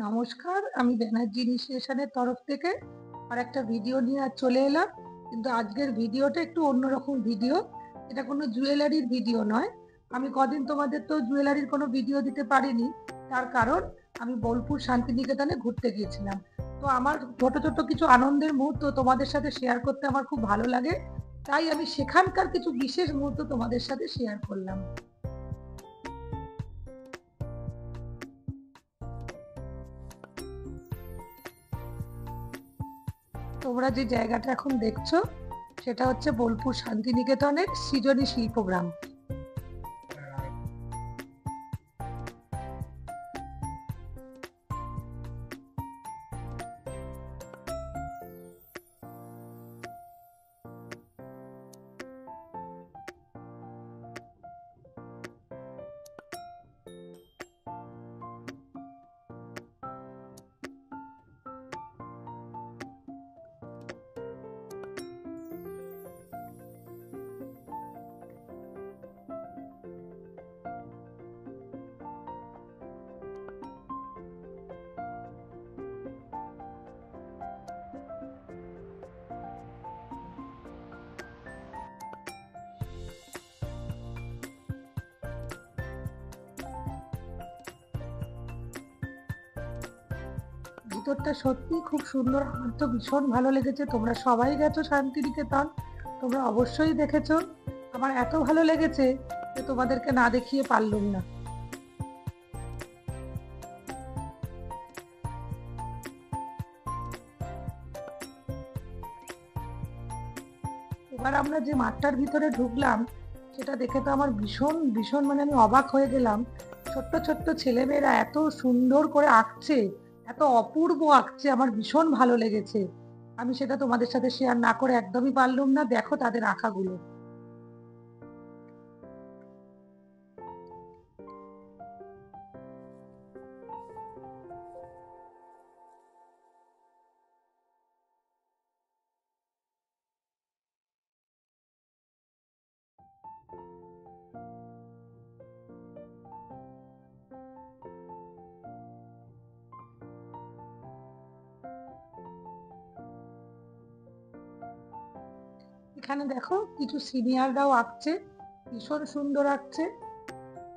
নমস্কার, আমি ব্যানার্জি ইনিশিয়েশনের তরফ থেকে আর একটা ভিডিও নিয়ে আজ চলে এলাম। কিন্তু আজকের ভিডিওটা একটু অন্যরকম ভিডিও। এটা কোনো জুয়েলারির ভিডিও নয়। আমি কদিন তোমাদের তো জুয়েলারির কোনো ভিডিও দিতে পারিনি, তার কারণ আমি বোলপুর শান্তিনিকেতনে ঘুরতে গিয়েছিলাম। তো আমার ছোট ছোট কিছু আনন্দের মুহূর্ত তোমাদের সাথে শেয়ার করতে আমার খুব ভালো লাগে, তাই আমি সেখানকার কিছু বিশেষ মুহূর্ত তোমাদের সাথে শেয়ার করলাম। তোমরা যে জায়গাটা এখন দেখছো সেটা হচ্ছে বোলপুর শান্তিনিকেতনের সৃজনী শিল্পগ্রাম। ভিতরটা সত্যি খুব সুন্দর, আমার তো ভীষণ ভালো লেগেছে। তোমরা সবাই গেছো শান্তিনিকেতন, তোমরা অবশ্যই দেখেছো। আমার এত ভালো লেগেছে যে তোমাদেরকে না দেখিয়ে পারলাম না। এবার আমরা যে মাঠটার ভিতরে ঢুকলাম সেটা দেখে তো আমার ভীষণ ভীষণ মানে আমি অবাক হয়ে গেলাম। ছোট্ট ছোট্ট ছেলেমেয়েরা এত সুন্দর করে আঁকছে, এত অপূর্ব আঁকছে, আমার ভীষণ ভালো লেগেছে। আমি সেটা তোমাদের সাথে শেয়ার না করে একদমই পারলাম না। দেখো তাদের আঁকাগুলো। এখানে দেখো কিছু সিনিয়ররাও আঁকছে, ভীষণ সুন্দর আঁকছে।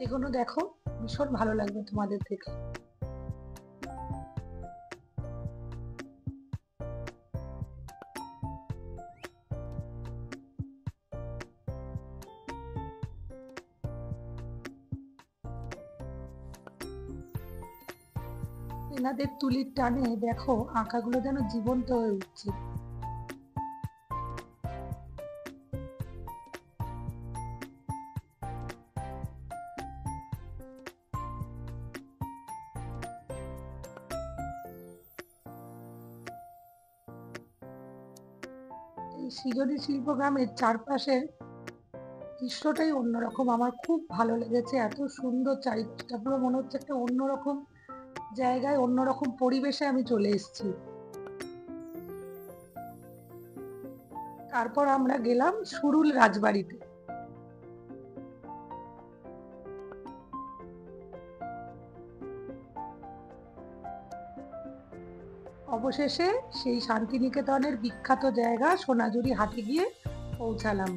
এগুলো দেখো, ভীষণ ভালো লাগবে তোমাদের থেকে। এনাদের তুলির টানে দেখো আঁকাগুলো যেন জীবন্ত হয়ে উঠছে। এই সৃজনী শিল্পগ্রামের চারপাশের দৃশ্যটাই অন্যরকম, আমার খুব ভালো লেগেছে। এত সুন্দর চারিপাশটা, পুরো মনে হচ্ছে একটা অন্যরকম জায়গায়, অন্যরকম পরিবেশে আমি চলে এসেছি। তারপর আমরা গেলাম সুরুল রাজবাড়িতে। অবশেষে সেই শান্তিনিকেতনের বিখ্যাত জায়গা সোনাঝুরি হাটে গিয়ে পৌঁছালাম।